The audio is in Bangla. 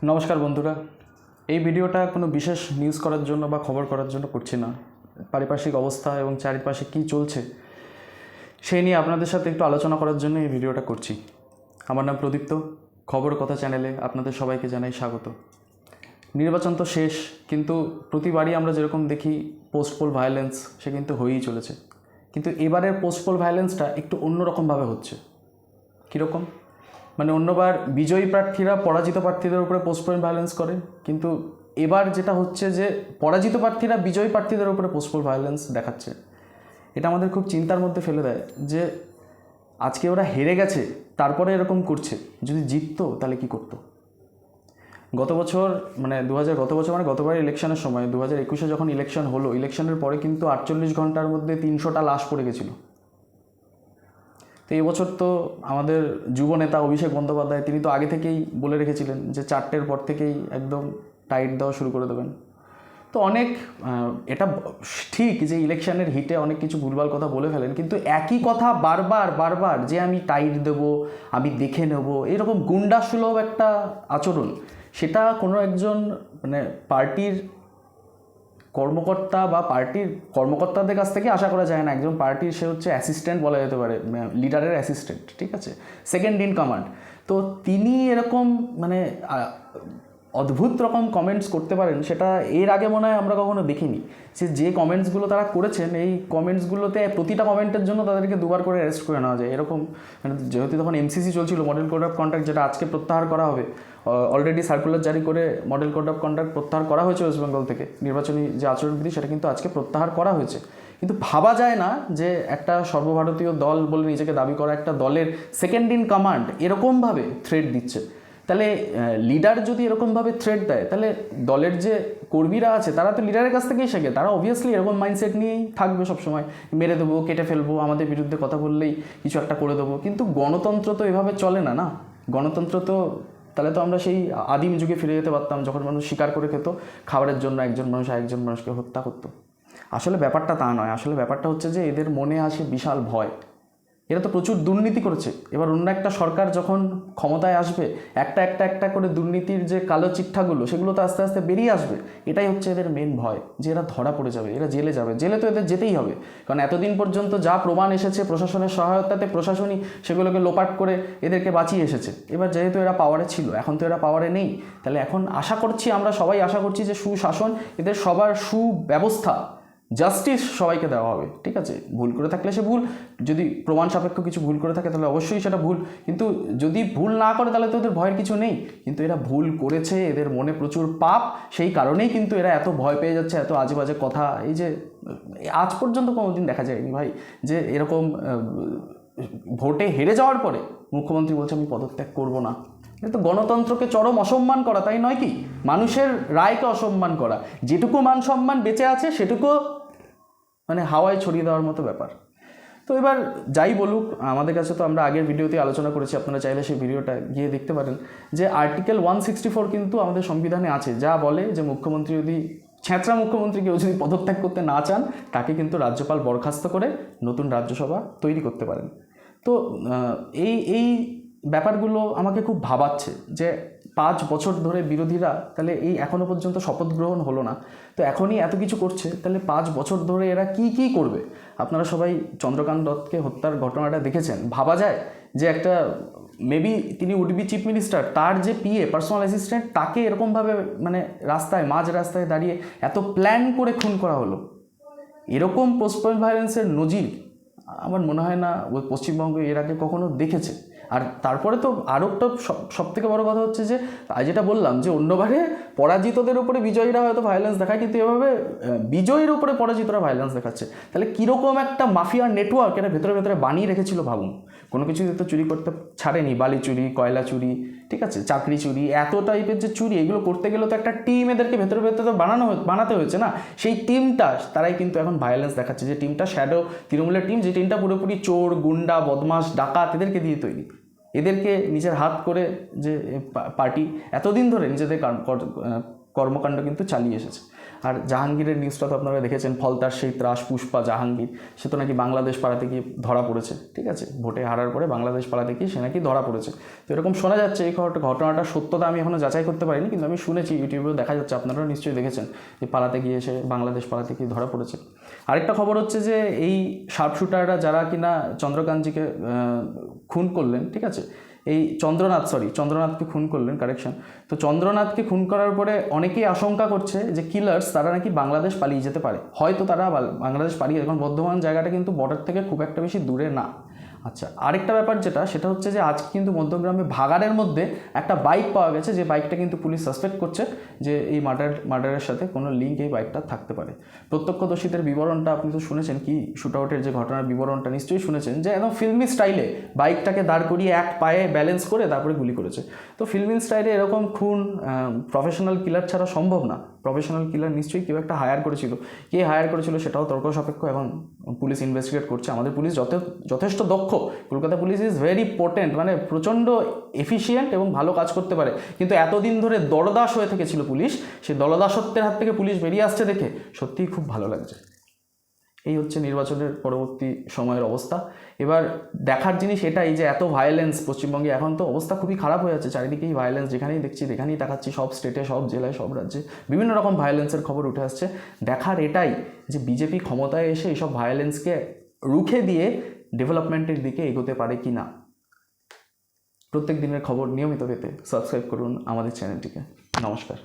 নমস্কার বন্ধুরা, এই ভিডিওটা কোনো বিশেষ নিউজ করার জন্য বা খবর করার জন্য করছি না। পারিপার্শ্বিক অবস্থা এবং চারিপাশে কী চলছে সেই নিয়ে আপনাদের সাথে একটু আলোচনা করার জন্য এই ভিডিওটা করছি। আমার নাম প্রদীপ্ত, খবর কথা চ্যানেলে আপনাদের সবাইকে জানাই স্বাগত। নির্বাচন তো শেষ, কিন্তু প্রতিবারই আমরা যেরকম দেখি পোস্ট পোল ভায়োলেন্স সে কিন্তু হয়েই চলেছে। কিন্তু এবারের পোস্ট পোল ভায়োলেন্সটা একটু অন্যরকমভাবে হচ্ছে। কীরকম? মানে অন্যবার বিজয়ী প্রার্থীরা পরাজিত প্রার্থীদের উপরে পোস্ট পোল ভায়োলেন্স করে, কিন্তু এবার যেটা হচ্ছে যে পরাজিত প্রার্থীরা বিজয়ী প্রার্থীদের উপরে পোস্ট পোল ভায়োলেন্স দেখাচ্ছে। এটা আমাদের খুব চিন্তার মধ্যে ফেলে দেয় যে আজকে ওরা হেরে গেছে তারপরে এরকম করছে, যদি জিততো তাহলে কি করতো। গত বছর মানে গতবার ইলেকশনের সময় 2021-এ যখন ইলেকশন হলো, ইলেকশনের পরে কিন্তু 48 ঘন্টার মধ্যে 300টা লাশ পড়ে গেছিলো। তো এবছর তো আমাদের যুব নেতা অভিষেক বন্দ্যোপাধ্যায় তিনি তো আগে থেকেই বলে রেখেছিলেন যে 4টের পর থেকেই একদম টাইট দেওয়া শুরু করে দেবেন। তো অনেক এটা ঠিক যে ইলেকশনের হিটে অনেক কিছু ভুলভাল কথা বলে ফেলেন, কিন্তু একই কথা বারবার যে আমি টাইট দেবো, আমি দেখে নেব, এরকম গুন্ডাসুলভ একটা আচরণ, সেটা কোনো একজন মানে পার্টির কর্মকর্তা বা পার্টির কর্মকর্তাদের কাছ থেকে আশা করা যায় না। একজন পার্টির সে হচ্ছে অ্যাসিস্ট্যান্ট বলা যেতে পারে, লিডারের অ্যাসিস্ট্যান্ট, ঠিক আছে, সেকেন্ড ইন কমান্ড। তো তিনি এরকম মানে অদ্ভুত রকম কমেন্টস করতে পারেন, সেটা এর আগে মনে হয় আমরা কখনো দেখিনি। যে কমেন্টসগুলো তারা করেছেন, এই কমেন্টসগুলোতে প্রতিটা কমেন্টের জন্য তাদেরকে দুবার করে অ্যারেস্ট করে নেওয়া যায়। এরকম মানে যেহেতু তখন এমসিসি চলছিল, মডেল কোড অফ কন্ডাক্ট, যেটা আজকে প্রত্যাহার করা হবে, অলরেডি সার্কুলার জারি করে মডেল কোড অফ কন্ডাক্ট প্রত্যাহার করা হয়েছে ওয়েস্ট বেঙ্গল থেকে। নির্বাচনী যে আচরণবিধি সেটা কিন্তু আজকে প্রত্যাহার করা হয়েছে। কিন্তু ভাবা যায় না যে একটা সর্বভারতীয় দল বলে নিজেকে দাবি করা একটা দলের সেকেন্ড ইন কমান্ড এরকমভাবে থ্রেট দিচ্ছে। তাহলে লিডার যদি এরকমভাবে থ্রেট দেয়, তাহলে দলের যে কর্মীরা আছে তারা তো লিডারের কাছ থেকেই শেখে, তারা অবভিয়াসলি এরকম মাইন্ডসেট নিয়েই থাকবে সবসময়, মেরে দেবো, কেটে ফেলবো, আমাদের বিরুদ্ধে কথা বললেই কিছু একটা করে দেবো। কিন্তু গণতন্ত্র তো এভাবে চলে না। গণতন্ত্র তো তাহলে তো আমরা সেই আদিম যুগে ফিরে যেতে পারতাম, যখন মানুষ শিকার করে খেত, খাবারের জন্য একজন মানুষ আরেকজন মানুষকে হত্যা করতো। আসলে ব্যাপারটা তা নয়। আসলে ব্যাপারটা হচ্ছে যে এদের মনে আসে বিশাল ভয়। এরা তো প্রচুর দুর্নীতি করেছে। এবার অন্য একটা সরকার যখন ক্ষমতায় আসবে, একটা করে দুর্নীতির যে কালো চিঠ্ঠাগুলো সেগুলো তো আস্তে আস্তে বেরিয়ে আসবে। এটাই হচ্ছে এদের মেন ভয়, যে এরা ধরা পড়ে যাবে, এরা জেলে যাবে। জেলে তো এদের যেতেই হবে, কারণ এতদিন পর্যন্ত যা প্রমাণ এসেছে প্রশাসনের সহায়তাতে, প্রশাসনই সেগুলোকে লোপাট করে এদেরকে বাঁচিয়ে এসেছে। এবার যেহেতু এরা পাওয়ারে ছিল, এখন তো এরা পাওয়ারে নেই, তাহলে এখন আশা করছি, আমরা সবাই আশা করছি যে সুশাসন, এদের সবার সুব্যবস্থা, জাস্টিস সবাইকে দেওয়া হবে। ঠিক আছে, ভুল করে থাকলে সে ভুল, যদি প্রমাণ সাপেক্ষ কিছু ভুল করে থাকে তাহলে অবশ্যই সেটা ভুল, কিন্তু যদি ভুল না করে তাহলে তো ওদের ভয়ের কিছু নেই। কিন্তু এরা ভুল করেছে, এদের মনে প্রচুর পাপ, সেই কারণেই কিন্তু এরা এত ভয় পেয়ে যাচ্ছে, এত আজে বাজে কথা। এই যে আজ পর্যন্ত কোনোদিন দেখা যায়নি ভাই যে এরকম ভোটে হেরে যাওয়ার পরে মুখ্যমন্ত্রী বলছে আমি পদত্যাগ করব না। এটা তো গণতন্ত্রকে চরম অসম্মান করা, তাই নয় কি? মানুষের রায়কে অসম্মান করা, যেটুকু মান সম্মান বেঁচে আছে সেটুকু মানে হাওয়ায় ছড়িয়ে দেওয়ার মতো ব্যাপার। তো এবার যাই বলুক, আমাদের কাছে তো আমরা আগের ভিডিওতে আলোচনা করেছি, আপনারা চাইলে সেই ভিডিওটা গিয়ে দেখতে পারেন, যে আর্টিকেল 164 কিন্তু আমাদের সংবিধানে আছে, যা বলে যে মুখ্যমন্ত্রী যদি ছেঁচড়া মুখ্যমন্ত্রী কেউ যদি পদত্যাগ করতে না চান, তাকে কিন্তু রাজ্যপাল বরখাস্ত করে নতুন রাজ্যসভা তৈরি করতে পারেন। তো এই ব্যাপারগুলো আমাকে খুব ভাবাচ্ছে যে 5 বছর ধরে বিরোধীরা, তাহলে এই এখনও পর্যন্ত শপথ গ্রহণ হলো না, তো এখনই এত কিছু করছে, তাহলে 5 বছর ধরে এরা কি করবে? আপনারা সবাই চন্দ্রকান্ত দত্তকে হত্যার ঘটনাটা দেখেছেন। ভাবা যায় যে একটা মেবি তিনি উডবি চিফ মিনিস্টার, তার যে পিএ পার্সোনাল অ্যাসিস্ট্যান্ট, তাকে এরকমভাবে মানে মাঝ রাস্তায় দাঁড়িয়ে এত প্ল্যান করে খুন করা হলো। এরকম পোস্টপয়েন্ট ভায়োলেন্সের নজির আমার মনে হয় না পশ্চিমবঙ্গ এর আগে কখনো দেখেছে। আর তারপরে তো আরও একটা সব থেকে বড় কথা হচ্ছে যে যেটা বললাম, যে অন্যবারে পরাজিতদের উপরে বিজয়ীরা হয়তো ভায়োলেন্স দেখায়, কিন্তু এভাবে বিজয়ীর উপরে পরাজিতরা ভায়োলেন্স দেখাচ্ছে। তাহলে কীরকম একটা মাফিয়ার নেটওয়ার্ক এটা ভেতরে বানিয়ে রেখেছিল ভাবুন। কোনো কিছুতে তো চুরি করতে ছাড়েনি, বালি চুরি, কয়লা চুরি, ঠিক আছে, চাকরি চুরি, এত টাইপের যে চুরি, এগুলো করতে গেলে তো একটা টিম এদেরকে ভেতরে তো বানাতে হয়েছে না। সেই টিমটা তারাই কিন্তু এখন ভায়োলেন্স দেখাচ্ছে, যে টিমটা শ্যাডো তৃণমূলের টিম, যে টিমটা পুরোপুরি চোর, গুন্ডা, বদমাস, ডাকাত এদেরকে দিয়ে তৈরি। এদেরকে নিজের হাত করে যে পার্টি এতদিন ধরে নিজেদের কর্মকাণ্ড কিন্তু চালিয়ে এসেছে। আর জাহাঙ্গীরের নিউজটা তো আপনারা দেখেছেন, ফলতার সেই ত্রাস পুষ্পা জাহাঙ্গীর, সে তো নাকি বাংলাদেশ পাড়াতে গিয়ে ধরা পড়েছে, ঠিক আছে, ভোটে হারার পরে বাংলাদেশ পাড়াতে গিয়ে সে নাকি ধরা পড়েছে। তো এরকম শোনা যাচ্ছে। এই ঘটনাটার সত্যতা আমি এখনও যাচাই করতে পারিনি, কিন্তু আমি শুনেছি, ইউটিউবেও দেখা যাচ্ছে, আপনারাও নিশ্চয়ই দেখেছেন যে পালাতে গিয়ে সে বাংলাদেশ পাড়াতে গিয়ে ধরা পড়েছে। আরেকটা খবর হচ্ছে যে এই শার্প শুটাররা যারা কিনা চন্দ্রকান্তজিকে খুন করলেন, ঠিক আছে, এই চন্দ্রনাথকে খুন করলেন, কারেকশন। তো চন্দ্রনাথকে খুন করার পরে অনেকেই আশঙ্কা করছে যে কিলার্স তারা নাকি বাংলাদেশ পালিয়ে যেতে পারে, হয়তো তারা বাংলাদেশ পালিয়ে, এখন বর্ধমান জায়গাটা কিন্তু বর্ডার থেকে খুব একটা বেশি দূরে না। আচ্ছা, আরেকটা ব্যাপার সেটা হচ্ছে যে আজকে কিন্তু মধ্যগ্রামে ভাগাড়ের মধ্যে একটা বাইক পাওয়া গেছে, যে বাইকটা কিন্তু পুলিশ সাসপেক্ট করছে যে এই মার্ডারের সাথে কোনো লিঙ্ক এই বাইকটা থাকতে পারে। প্রত্যক্ষদর্শীদের বিবরণটা আপনি তো শুনেছেন, কি শুট আউটের যে ঘটনার বিবরণটা নিশ্চয়ই শুনেছেন, যে একদম ফিল্মি স্টাইলে বাইকটাকে দাঁড় করিয়ে এক পায়ে ব্যালেন্স করে তারপরে গুলি করেছে। তো ফিল্মি স্টাইলে এরকম খুন প্রফেশনাল কিলার ছাড়া সম্ভব না। প্রফেশনাল কিলার নিশ্চয়ই কেউ একটা হায়ার করেছিল, কে হায়ার করেছিল সেটাও তর্ক সাপেক্ষ, এবং পুলিশ ইনভেস্টিগেট করছে। আমাদের পুলিশ যথেষ্ট দক্ষ, Kolkata police is very potent, মানে প্রচণ্ড এফিশিয়েন্ট এবং ভালো কাজ করতে পারে। কিন্তু এতদিন ধরে দলদাস হয়ে থেকেছিল পুলিশ, সেই দলদাসত্বের হাত থেকে পুলিশ বেরিয়ে আসছে দেখে সত্যিই খুব ভালো লাগছে। এই হচ্ছে নির্বাচনের পরবর্তী সময়ের অবস্থা। এবার দেখার জিনিস এটাই যে এত ভায়োলেন্স পশ্চিমবঙ্গে, এখন তো অবস্থা খুবই খারাপ হয়ে যাচ্ছে, চারিদিকেই ভায়োলেন্স, যেখানেই দেখছি যেখানেই তাকাচ্ছি, সব স্টেটে, সব জেলায়, সব রাজ্যে বিভিন্ন রকম ভায়োলেন্সের খবর উঠে আসছে। দেখার এটাই যে বিজেপি ক্ষমতায় এসে এইসব ভায়োলেন্সকে রুখে দিয়ে ডেভেলপমেন্টের দিকে এগোতে পারে কি না। প্রত্যেক দিনের খবর নিয়মিত পেতে সাবস্ক্রাইব করুন আমাদের চ্যানেলটিকে। নমস্কার।